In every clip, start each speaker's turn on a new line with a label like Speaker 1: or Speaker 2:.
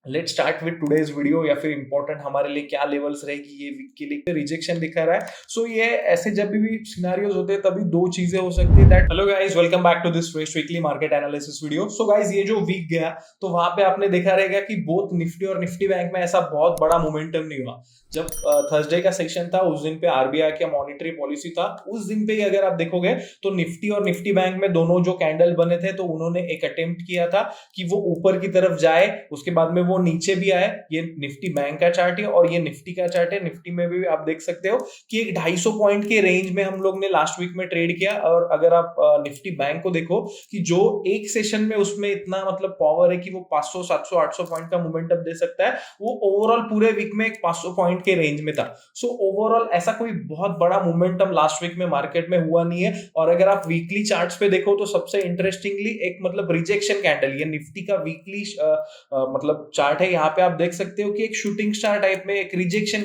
Speaker 1: Let's start with today's video या फिर important हमारे लिए क्या लेवल्स रहेगी ये वीक के लिए रिजेक्शन दिखा रहा है। सो ये ऐसे जब भी सिनेरियोज होते हैं तभी दो चीजें हो सकती है that hello guys welcome back to this fresh weekly market analysis video. So guys ये जो वीक गया तो वहां पे आपने देखा रहेगा कि बोथ निफ्टी और निफ्टी बैंक में ऐसा बहुत बड़ा मोमेंटम नहीं हुआ। जब थर्सडे का सेशन था उस दिन पे आरबीआई का मॉनेटरी पॉलिसी था, उस दिन पे ही अगर आप देखोगे तो निफ्टी और निफ्टी बैंक में दोनों जो कैंडल बने थे तो उन्होंने एक अटेम्प्ट किया था कि वो ऊपर की तरफ जाए, उसके बाद में वो नीचे भी आए। ये निफ्टी बैंक का चार्ट है और ये निफ्टी का चार्ट है। निफ्टी में भी आप देख सकते हो कि एक 250 पॉइंट के रेंज में हम लोग ने लास्ट वीक में ट्रेड किया। और अगर आप निफ्टी बैंक को देखो कि जो एक सेशन में उसमें इतना मतलब पावर है कि वो 500 700 800 पॉइंट का मोमेंटम दे सकता है, वो ओवरऑल पूरे वीक में एक 500 पॉइंट के रेंज में था। सो ओवरऑल ऐसा कोई बहुत बड़ा मोमेंटम लास्ट वीक में मार्केट में हुआ नहीं है। और अगर आप वीकली चार्ट्स पे देखो तो सबसे इंटरेस्टिंगली एक मतलब रिजेक्शन कैंडल, ये निफ्टी का वीकली मतलब चार्ट है, यहाँ पे आप देख सकते हो कि एक शूटिंग स्टार टाइप में एक रिजेक्शन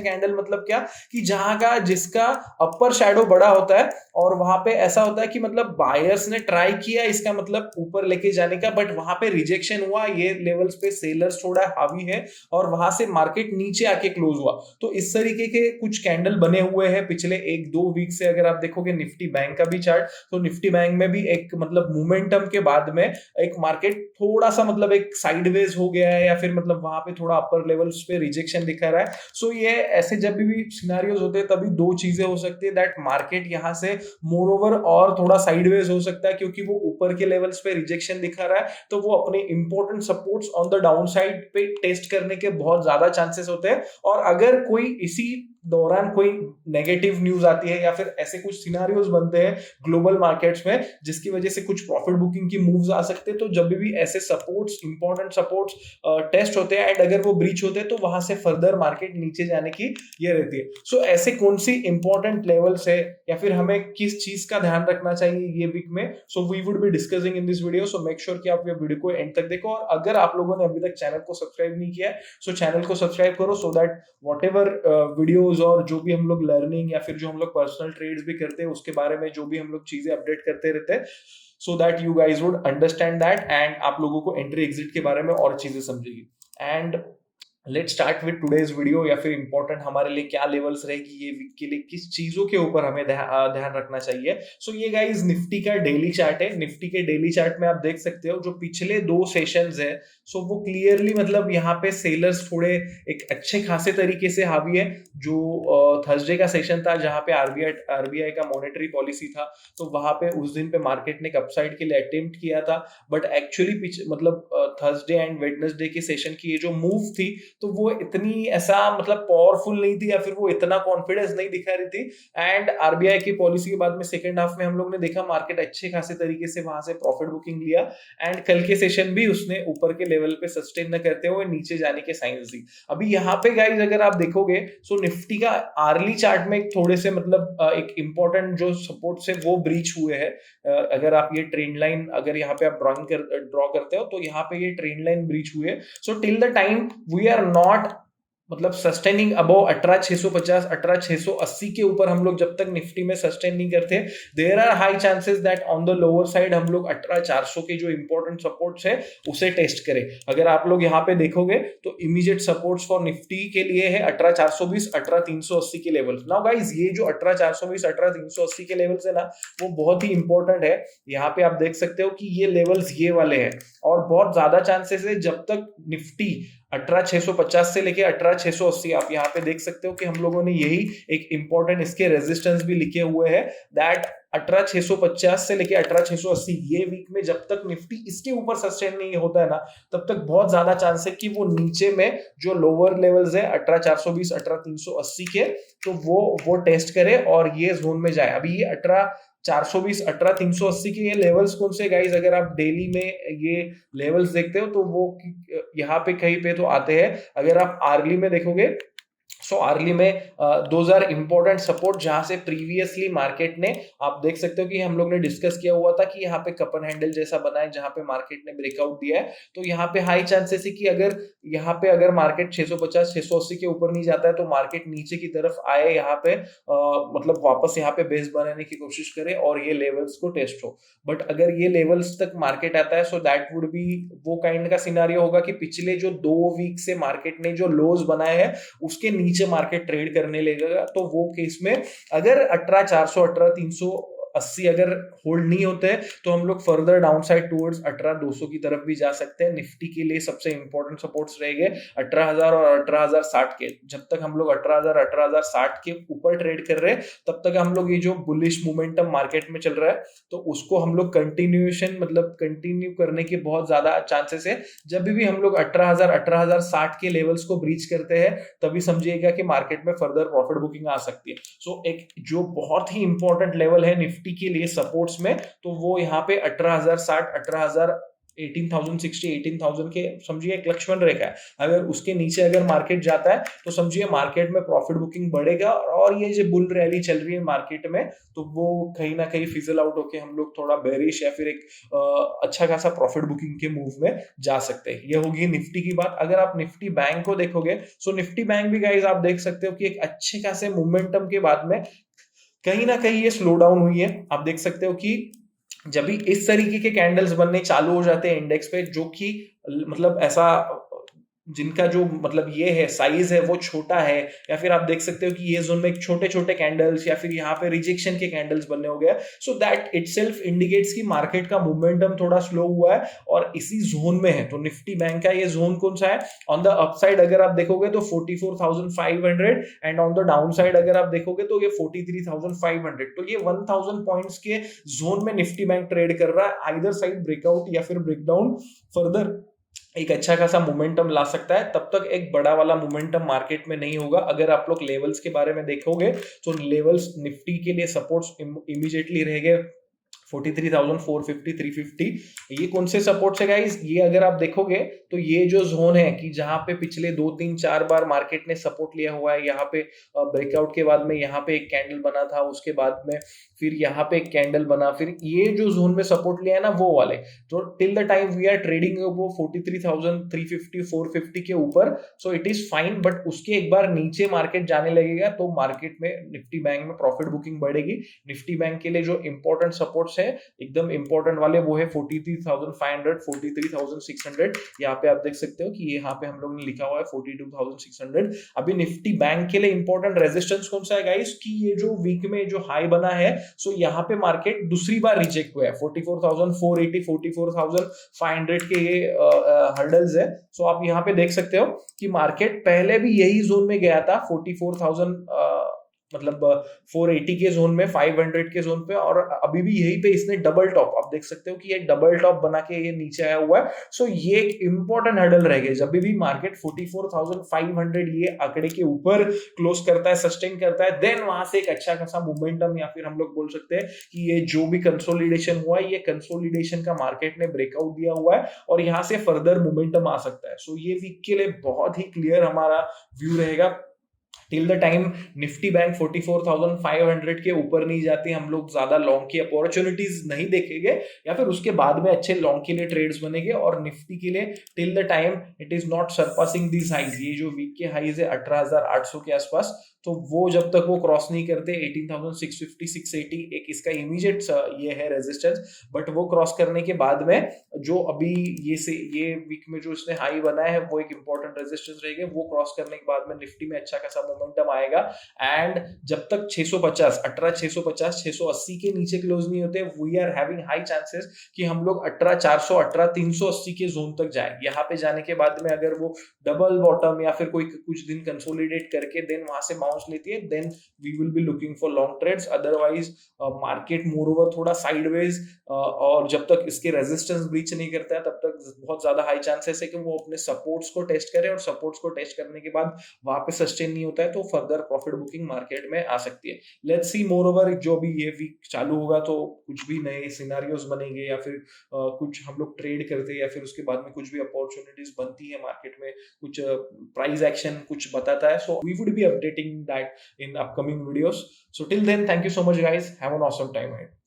Speaker 1: कैंडल मतलब क्या कि जहां का जिसका अपर शैडो बड़ा होता है और वहां पे ऐसा होता है कि मतलब बायर्स ने ट्राई किया इसका मतलब ऊपर लेके जाने का, बट वहां पे रिजेक्शन हुआ, ये लेवल्स पे सेलर्स थोड़ा हावी है और वहां से मार्केट नीचे आके क्लोज हुआ। तो इस तरीके के कुछ कैंडल बने हुए हैं पिछले एक दो वीक से। अगर आप देखोगे निफ्टी बैंक का भी चार्ट तो निफ्टी बैंक में भी एक मतलब मोमेंटम के बाद में एक मार्केट थोड़ा सा मतलब एक साइडवेज हो गया है या फिर मतलब वहां पे थोड़ा अपर लेवल्स पे रिजेक्शन दिखा रहा है। सो ये ऐसे जब भी सिनेरियोज होते हैं तभी दो चीजें हो सकती है दैट मार्केट यहाँ से मोर ओवर और थोड़ा साइडवेज हो सकता है क्योंकि वो ऊपर के लेवल्स पे रिजेक्शन दिखा रहा है तो वो अपने important supports on the down side पे टेस्ट करने के बहुत ज्यादा चांसेस होते हैं। और अगर कोई इसी दौरान कोई नेगेटिव न्यूज आती है या फिर ऐसे कुछ सिनारियोज बनते हैं ग्लोबल मार्केट्स में जिसकी वजह से कुछ प्रॉफिट बुकिंग की मूव्स आ सकते हैं, तो जब भी ऐसे सपोर्ट्स इंपॉर्टेंट सपोर्ट्स टेस्ट होते हैं एंड अगर वो ब्रीच होते हैं तो वहां से फर्दर मार्केट नीचे जाने की ये रहती है। सो ऐसे कौन सी इंपॉर्टेंट लेवल्स है या फिर हमें किस चीज का ध्यान रखना चाहिए ये वीक में, so we would be discussing in this video. So make sure कि आप ये वीडियो को एंड तक देखो और अगर आप लोगों ने अभी तक चैनल को सब्सक्राइब नहीं किया है सो चैनल को सब्सक्राइब करो so that what ever videos और जो भी हम लोग लर्निंग या फिर जो हम लोग पर्सनल ट्रेड्स भी करते हैं उसके बारे में जो भी हम लोग चीजें अपडेट करते रहते हैं so that you guys would understand that and आप लोगों को एंट्री एग्जिट के बारे में और चीजें समझेगी। And let's start with today's video या फिर इंपॉर्टेंट हमारे लिए क्या लेवल्स रहेगी ये वीक के लिए, किस चीजों के ऊपर हमें ध्यान रखना चाहिए। सो ये गाइस निफ्टी का डेली चार्ट है। निफ्टी के डेली चार्ट में आप देख सकते हो जो पिछले दो सेशंस है सो वो क्लियरली मतलब यहाँ पे सेलर्स थोड़े एक अच्छे खासे तरीके से हावी है। जो थर्सडे का सेशन था जहां पे आरबीआई का मॉनेटरी पॉलिसी था तो वहां पे उस दिन पे मार्केट ने एक अपसाइड के लिए अटेम्प्ट किया था, बट एक्चुअली मतलब थर्सडे एंड वेडनेसडे के सेशन की ये जो मूव थी तो वो इतनी ऐसा मतलब पावरफुल नहीं थी या फिर वो इतना कॉन्फिडेंस नहीं दिखा रही थी। एंड आरबीआई की पॉलिसी के बाद में सेकंड हाफ में हम लोग ने देखा मार्केट अच्छे खासे तरीके से वहां से प्रॉफिट बुकिंग लिया एंड कल के सेशन भी उसने ऊपर के लेवल पे सस्टेन न करते हुए नीचे जाने के साइंस दी। अभी यहाँ पे गाइज अगर आप देखोगे सो निफ्टी का आर्ली चार्ट में थोड़े से मतलब एक इंपॉर्टेंट जो सपोर्ट से वो ब्रीच हुए हैं। अगर आप ये ट्रेंड लाइन अगर यहाँ पे आप ड्रॉ करते हो तो यहाँ पे ये ट्रेंड लाइन ब्रीच हुए। So till the time we are not मतलब सस्टेनिंग अबव 18650 18680 के ऊपर हम लोग जब तक निफ्टी में सस्टेन नहीं करते there are high chances that on the lower side हम लोग 18400 के जो इंपॉर्टेंट सपोर्ट्स है उसे टेस्ट करें। अगर आप लोग यहाँ पे देखोगे तो इमीडिएट सपोर्ट्स फॉर निफ्टी के लिए है 18320 18380 के लेवल्स। नाउ गाइस ये जो 18420 18380 के लेवल्स है ना वो बहुत ही इंपॉर्टेंट है। यहाँ पे आप देख सकते हो कि ये लेवल्स ये वाले हैं और बहुत ज्यादा चांसेस है जब तक निफ्टी 18650 से लेके 18680 आप यहाँ पे देख सकते हो कि हम लोगों ने यही एक इंपॉर्टेंट इसके रेजिस्टेंस भी लिखे हुए हैं दैट 18650 से लेके 18680 ये वीक में जब तक निफ्टी इसके ऊपर सस्टेन नहीं होता है ना तब तक बहुत ज्यादा चांस है कि वो नीचे में जो लोअर लेवल्स है 18420 18380 के तो वो टेस्ट करे और ये जोन में जाए। अभी ये 420 18380 के ये लेवल्स कौन से गाइस, अगर आप डेली में ये लेवल्स देखते हो तो वो यहाँ पे कहीं पे तो आते हैं। अगर आप आर्ली में देखोगे सो अर्ली में दोज आर इंपॉर्टेंट सपोर्ट जहां से प्रीवियसली मार्केट ने, आप देख सकते हो कि हम लोग ने डिस्कस किया हुआ था कि यहाँ पे कप एंड हैंडल जैसा बना है जहां पे मार्केट ने ब्रेकआउट दिया है। तो यहाँ पे हाई चांसेस है कि अगर मार्केट 650 680 के ऊपर नहीं जाता है तो मार्केट नीचे की तरफ आए, यहाँ पे मतलब वापस यहाँ पे बेस बनाने की कोशिश करे और ये लेवल्स को टेस्ट हो। बट अगर ये लेवल्स तक मार्केट आता है, सो दैट वुड बी वो काइंड का सिनारियो होगा कि पिछले जो 2 वीक से मार्केट ने जो लोज बनाए हैं उसके नीचे मार्केट ट्रेड करने लगेगा। तो वो केस में अगर 18,400 18,380 अगर होल्ड नहीं होते हैं तो हम लोग फर्दर डाउन साइड टूवर्ड्स 18,200 की तरफ भी जा सकते हैं। निफ्टी के लिए सबसे इंपॉर्टेंट सपोर्ट्स रहेंगे 18,000 और 18,060 के। जब तक हम लोग 18,000 18,060 के ऊपर ट्रेड कर रहे हैं तब तक हम लोग ये जो बुलिश मोमेंटम मार्केट में चल रहा है तो उसको हम लोग कंटिन्यू करने के बहुत ज्यादा चांसेस है। जब भी हम लोग 18,000 18,060 के लेवल्स को ब्रीच करते हैं तभी समझिएगा कि मार्केट में फर्दर प्रॉफिट बुकिंग आ सकती है। सो एक जो बहुत ही इंपॉर्टेंट लेवल है निफ्टी के लिए सपोर्ट्स में, तो वो यहाँ पे 18,060 18,060 18,000 के समझिए एक लक्ष्मण रेखा है। अगर उसके नीचे अगर मार्केट जाता है तो समझिए मार्केट में प्रॉफिट बुकिंग बढ़ेगा और ये जो बुल रैली चल रही है मार्केट में तो वो कहीं ना कहीं फिजल आउट होके हम लोग थोड़ा बेरिश या फिर एक अच्छा खासा प्रॉफिट बुकिंग के मूव में जा सकते हैं। ये होगी निफ्टी की बात। अगर आप निफ्टी बैंक को देखोगे, सो निफ्टी बैंक भी गाइस आप देख सकते हो कि एक अच्छे खासे मोमेंटम के बाद में कहीं ना कहीं ये स्लो डाउन हुई है। आप देख सकते हो कि जब भी इस तरीके के कैंडल्स बनने चालू हो जाते हैं इंडेक्स पे, जो कि मतलब ऐसा जिनका जो मतलब ये है साइज है वो छोटा है, या फिर आप देख सकते हो कि ये जोन में छोटे छोटे कैंडल्स या फिर यहाँ पे रिजेक्शन के कैंडल्स बनने हो गया, सो दैट इटसेल्फ इंडिकेट्स कि मार्केट का मोमेंटम थोड़ा स्लो हुआ है और इसी जोन में है। तो निफ्टी बैंक का ये जोन कौन सा है? ऑन द अपसाइड अगर आप देखोगे तो 44,500 and on the down side अगर आप देखोगे तो ये 43,500। तो ये 1,000 पॉइंट्स के जोन में निफ्टी बैंक ट्रेड कर रहा है। आइदर साइड ब्रेकआउट या फिर ब्रेकडाउन फर्दर एक अच्छा खासा मोमेंटम ला सकता है। तब तक एक बड़ा वाला मोमेंटम मार्केट में नहीं होगा। अगर आप लोग लेवल्स के बारे में देखोगे तो लेवल्स निफ्टी के लिए सपोर्ट्स इमीडिएटली रहेंगे 43,450 350। ये कौन से सपोर्ट्स है गाइस? ये अगर आप देखोगे तो ये जो जोन है कि जहां पे पिछले 2 3 4 बार मार्केट ने सपोर्ट लिया हुआ है, यहाँ पे ब्रेकआउट के बाद में यहाँ पे एक कैंडल बना था, उसके बाद में फिर यहाँ पे एक कैंडल बना, फिर ये जो जोन में सपोर्ट लिया है ना वो वाले, तो till the time we are trading वो 43,350 450 के ऊपर, so it is fine. But उसके एक बार नीचे मार्केट जाने लगेगा तो मार्केट में निफ्टी बैंक में प्रॉफिट बुकिंग बढ़ेगी। निफ्टी बैंक के लिए जो इंपॉर्टेंट सपोर्ट्स है एकदम इंपॉर्टेंट वाले वो है 43,500 43,600। यहाँ पे आप देख सकते हो कि यहाँ पे हम लोग ने लिखा हुआ है 42,600। अभी निफ्टी बैंक के लिए इंपॉर्टेंट रेजिस्टेंस कौन सा है गाइस? कि ये जो वीक में जो हाई बना है, सो यहाँ पे मार्केट दूसरी बार रिजेक्ट हुआ है 44,480 44,500 के ये हर्डल्स है। सो आप यहाँ पे देख सकते हो कि मार्केट पहले भी यही जोन में गया था 44,000 मतलब 480 के जोन में 500 के जोन पे, और अभी भी यही पे इसने डबल टॉप, आप देख सकते हो कि ये डबल टॉप बना के ये नीचे आया हुआ है। सो ये एक इंपॉर्टेंट हर्डल रहेगा। जब भी मार्केट 44,500 ये आंकड़े के ऊपर क्लोज करता है, सस्टेन करता है, देन वहां से एक अच्छा खासा मोमेंटम या फिर हम लोग बोल सकते हैं कि ये जो भी कंसोलिडेशन हुआ है, ये कंसोलिडेशन का मार्केट ने ब्रेकआउट दिया हुआ है और यहाँ से फर्दर मोमेंटम आ सकता है। सो ये वीक के लिए बहुत ही क्लियर हमारा व्यू रहेगा। Till the time Nifty bank 44,500 के ऊपर नहीं जाती, हम लोग ज्यादा लॉन्ग की अपॉर्चुनिटीज नहीं देखेंगे या फिर उसके बाद में अच्छे लॉन्ग के लिए ट्रेड्स बनेंगे। और निफ्टी के लिए till the time it is not surpassing this highs, ये जो वीक के हाइज है 18,800 के आसपास, तो वो जब तक वो क्रॉस नहीं करते 18,650 680 एक इसका इमीडिएट ये है रेजिस्टेंस। बट वो क्रॉस करने के बाद में जो अभी ये वीक में जो इसने हाई बनाया है वो एक इंपॉर्टेंट रेजिस्टेंस रहेगा। वो क्रॉस करने के बाद में निफ्टी में अच्छा खासा मोमेंटम आएगा। एंड जब तक 650 18,650 680 के नीचे क्लोज नहीं होते, we are having high chances कि हम लोग 18,400 18,380 के जोन तक जाए। यहाँ पे जाने के बाद में अगर वो डबल बॉटम या फिर कोई कुछ दिन कंसोलिडेट करके देन वहां से बाउंस लेती है, then we will be looking for long trades. Otherwise market moreover थोड़ा साइडवेज, और जब तक इसके रेजिस्टेंस ब्रीच नहीं करता है तब तक बहुत ज्यादा हाई चांसेस है कि वो अपने सपोर्ट्स को टेस्ट करे, और सपोर्ट्स को टेस्ट करने के बाद वहां पे सस्टेन नहीं होता है जाए तो फर्दर प्रॉफिट बुकिंग मार्केट में आ सकती है। लेट्स सी मोर ओवर जो भी ये वीक चालू होगा तो कुछ भी नए सिनारियोज बनेंगे या फिर कुछ हम लोग ट्रेड करते हैं या फिर उसके बाद में कुछ भी अपॉर्चुनिटीज बनती है मार्केट में, कुछ प्राइस एक्शन कुछ बताता है, so we would be updating that in upcoming videos. So till then, thank you so much guys. Have an awesome time ahead.